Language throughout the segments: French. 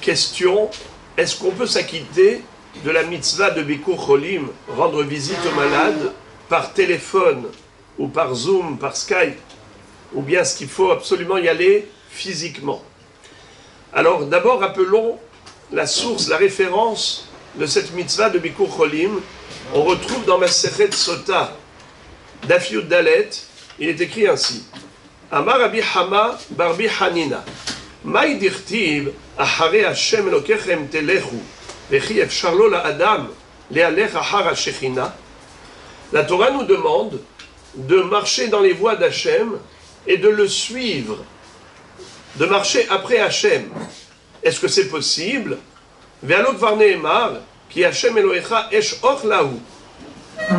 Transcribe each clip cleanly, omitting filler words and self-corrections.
Question, est-ce qu'on peut s'acquitter de la mitzvah de Bikur Cholim, rendre visite aux malades, par téléphone, ou par Zoom, par Skype, ou bien est-ce qu'il faut absolument y aller physiquement? Alors d'abord rappelons la source, la référence de cette mitzvah de Bikur Cholim. On retrouve dans Masechet Sota, Daf Yud Dalet, il est écrit ainsi: Amar Rabbi Hama Barbi Hanina, Maï dirtiv Achare Hashem Elokechem telechu, Vechi efshar lo la'adam le'alech achar hashechina. La Torah nous demande de marcher dans les voies d'Hachem et de le suivre, de marcher après Hachem. Est-ce que c'est possible? Ve'alok var ne'emar ki Hachem Elohecha esh och lahu.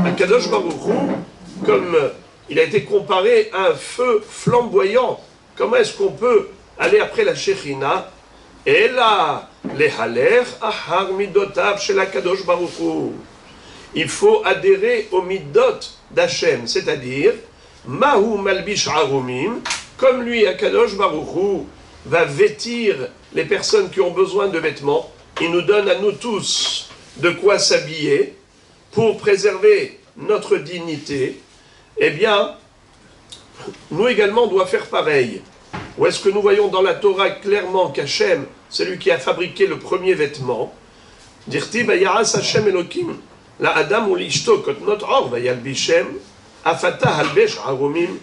Akadosh Baruch Hu, comme il a été comparé à un feu flamboyant, comment est-ce qu'on peut aller après la Shechina? Ela lehaler achar midotav shel Akadosh Baruch Hu. Il faut adhérer aux midot d'Hachem, c'est-à-dire Mahu malbish arumim, comme lui, Akadosh Baruch Hu, va vêtir les personnes qui ont besoin de vêtements. Il nous donne à nous tous de quoi s'habiller pour préserver notre dignité. Eh bien, nous également, on doit faire pareil. Ou est-ce que nous voyons dans la Torah clairement qu'Hachem, c'est lui qui a fabriqué le premier vêtement? Dirti bayaras Hachem Elokim. La Adam ou l'Ishto kotnot or vayalbishem afata halbesh arumim,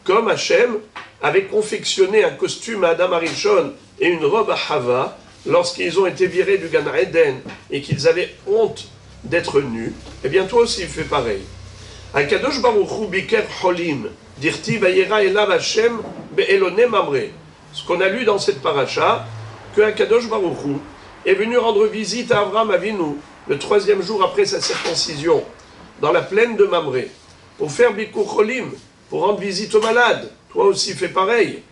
comme Hachem avait confectionné un costume à Adam Arishon et une robe à Hava lorsqu'ils ont été virés du Gan Eden et qu'ils avaient honte d'être nus. Eh bien toi aussi fais pareil. Akadosh Baruch Hu biker cholim dirti vayera elav Hachem be'elone mamre. Ce qu'on a lu dans cette paracha, que Akadosh Baruch Hu est venu rendre visite à Avraham Avinu le 3e jour après sa circoncision, dans la plaine de Mamré, pour faire Bikur Cholim, pour rendre visite aux malades. Toi aussi fais pareil.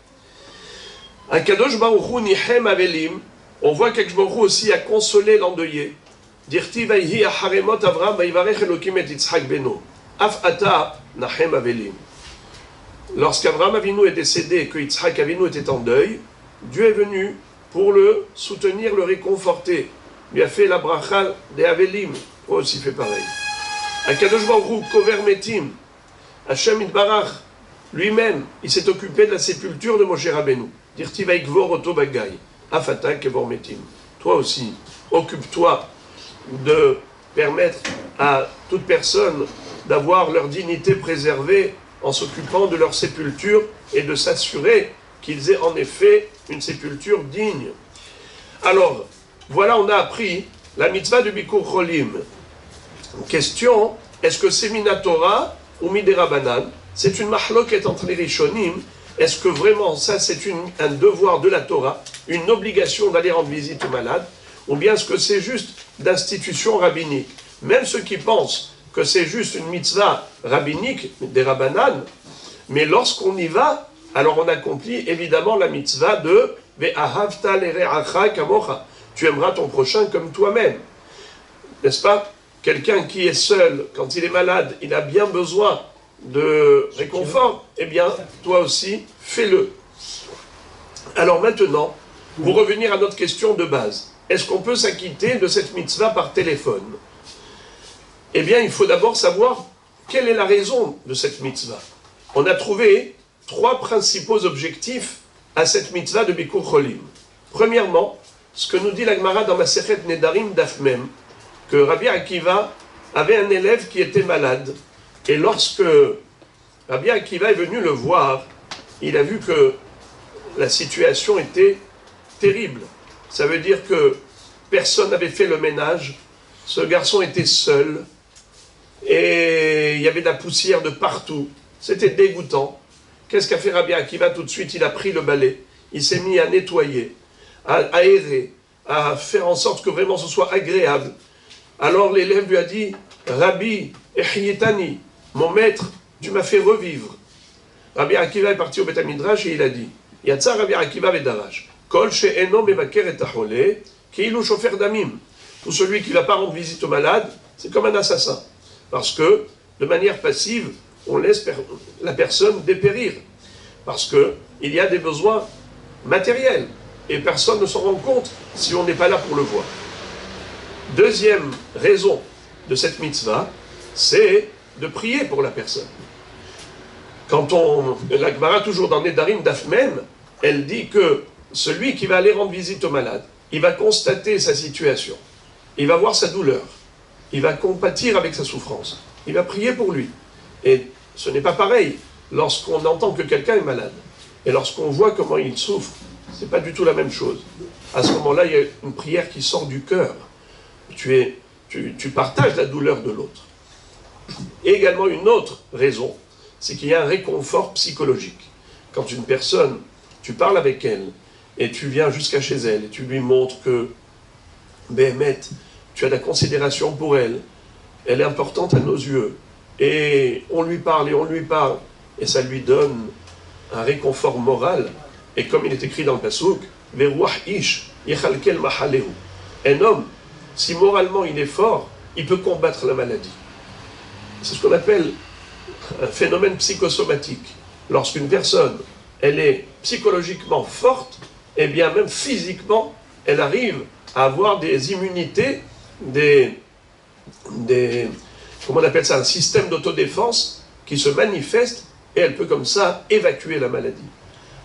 Akadosh Baruch Hu nihem avelim, on voit qu'Akadosh Baruch Hu aussi a consolé l'endeuillé. Dirti vayhi acharemot Avraham vayivarech Elokim et Yitzhak beno. Af ata nahem avelim. Lorsqu'Avraham Avinu est décédé et que Yitzhak Avinu était en deuil, Dieu est venu pour le soutenir, le réconforter. Il a fait la bracha des Avelim. Toi aussi fais pareil. Akadosh Baruch Hu kover metim. Hashem itbarach lui-même, il s'est occupé de la sépulture de Moshe Rabbeinu. Dirti vaikvor oto bagay. Afata kevor metim. Toi aussi, occupe-toi de permettre à toute personne d'avoir leur dignité préservée en s'occupant de leur sépulture et de s'assurer qu'ils aient en effet une sépulture digne. Alors, voilà, on a appris la mitzvah de Bikur Cholim. Question, est-ce que c'est Minatora ou Miderabanan? C'est une mahloket entre les Rishonim. Est-ce que vraiment ça c'est un devoir de la Torah, une obligation d'aller rendre visite aux malades? Ou bien est-ce que c'est juste d'institution rabbinique? Même ceux qui pensent que c'est juste une mitzvah rabbinique, des Rabbanan, mais lorsqu'on y va, alors on accomplit évidemment la mitzvah de Ve'ahavta lere'acha kamocha. Tu aimeras ton prochain comme toi-même. N'est-ce pas? Quelqu'un qui est seul, quand il est malade, il a bien besoin de réconfort, eh bien, toi aussi, fais-le. Alors maintenant, pour revenir à notre question de base, est-ce qu'on peut s'acquitter de cette mitzvah par téléphone? Eh bien, il faut d'abord savoir quelle est la raison de cette mitzvah. On a trouvé 3 principaux objectifs à cette mitzvah de Bikur Cholim. Premièrement, ce que nous dit la Gemara dans Masechet Nedarim Daf Mem, que Rabbi Akiva avait un élève qui était malade, et lorsque Rabbi Akiva est venu le voir, il a vu que la situation était terrible. Ça veut dire que personne n'avait fait le ménage, ce garçon était seul, et il y avait de la poussière de partout, c'était dégoûtant. Qu'est-ce qu'a fait Rabbi Akiva? Tout de suite, il a pris le balai, il s'est mis à nettoyer, à aérer, à faire en sorte que vraiment ce soit agréable. Alors l'élève lui a dit: Rabbi Ehyetani, mon maître, tu m'as fait revivre. Rabbi Akiva est parti au Beth Midrash et il a dit: Yatsa Rabbi Akiva vedarash, Kol she'eno mevaker et achole, ki'ilu shofer damim. Tout celui qui ne va pas rendre visite aux malades, c'est comme un assassin. Parce que, de manière passive, on laisse la personne dépérir. Parce qu'il y a des besoins matériels. et personne ne s'en rend compte si on n'est pas là pour le voir. Deuxième raison de cette mitzvah, c'est de prier pour la personne. Quand la Gemara, toujours dans Nedarim Daf Mem, elle dit que celui qui va aller rendre visite au malade, il va constater sa situation, il va voir sa douleur, il va compatir avec sa souffrance, il va prier pour lui. Et ce n'est pas pareil lorsqu'on entend que quelqu'un est malade, et lorsqu'on voit comment il souffre, c'est pas du tout la même chose. À ce moment-là, il y a une prière qui sort du cœur. Tu partages la douleur de l'autre. Et également une autre raison, c'est qu'il y a un réconfort psychologique. Quand une personne, tu parles avec elle, et tu viens jusqu'à chez elle, et tu lui montres que, Béhémet, tu as de la considération pour elle, elle est importante à nos yeux, et on lui parle, et ça lui donne un réconfort moral, et comme il est écrit dans le Passouk, un homme, si moralement il est fort, il peut combattre la maladie. C'est ce qu'on appelle un phénomène psychosomatique. Lorsqu'une personne, elle est psychologiquement forte, et bien même physiquement, elle arrive à avoir des immunités, comment on appelle ça, un système d'autodéfense qui se manifeste, et elle peut comme ça évacuer la maladie.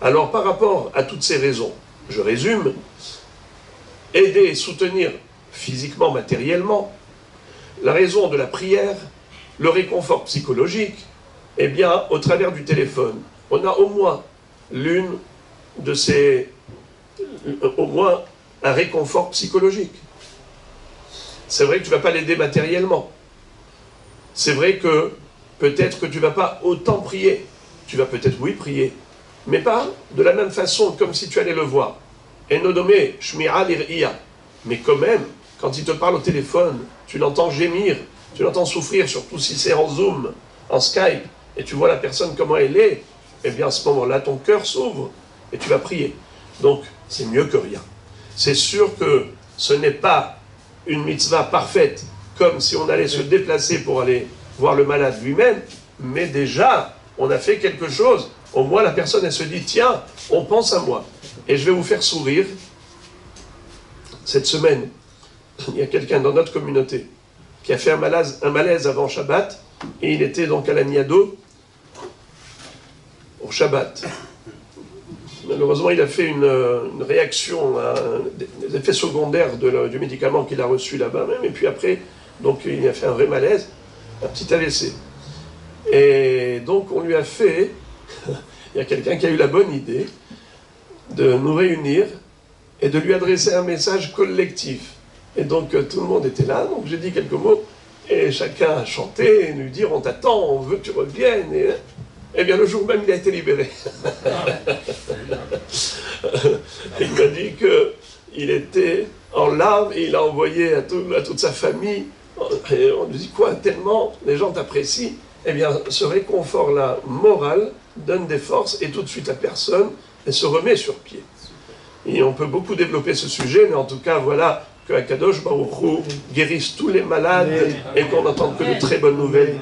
Alors par rapport à toutes ces raisons, je résume, aider et soutenir physiquement, matériellement, la raison de la prière, le réconfort psychologique, eh bien, au travers du téléphone, on a au moins un réconfort psychologique. C'est vrai que tu ne vas pas l'aider matériellement. C'est vrai que peut-être que tu ne vas pas autant prier. Tu vas peut-être, oui, prier, mais pas de la même façon comme si tu allais le voir. Enodomé, shmi'a l'ir'iya. Mais quand même, quand il te parle au téléphone, tu l'entends gémir, tu l'entends souffrir, surtout si c'est en Zoom, en Skype, et tu vois la personne comment elle est, eh bien à ce moment-là, ton cœur s'ouvre et tu vas prier. Donc, c'est mieux que rien. C'est sûr que ce n'est pas une mitzvah parfaite, comme si on allait se déplacer pour aller voir le malade lui-même, mais déjà, on a fait quelque chose. Au moins, la personne, elle se dit, tiens, on pense à moi. Et je vais vous faire sourire. Cette semaine, il y a quelqu'un dans notre communauté qui a fait un malaise avant Shabbat, et il était donc à la Niado, au Shabbat. Malheureusement, il a fait une réaction à des effets secondaires du médicament qu'il a reçu là-bas même, et puis après, donc il a fait un vrai malaise, un petit AVC. Et donc on lui a fait, il y a quelqu'un qui a eu la bonne idée de nous réunir et de lui adresser un message collectif. Et donc tout le monde était là, donc j'ai dit quelques mots, et chacun a chanté, et lui dire on t'attend, on veut que tu reviennes. Et bien le jour même, il a été libéré. Il m'a dit qu'il était en larmes, et il a envoyé à toute sa famille. Et on lui dit quoi, tellement les gens t'apprécient. Eh bien ce réconfort-là moral donne des forces, et tout de suite la personne, elle se remet sur pied. Et on peut beaucoup développer ce sujet, mais en tout cas, voilà, que Akadosh Baruch Hu guérisse tous les malades et qu'on n'entende que de très bonnes nouvelles.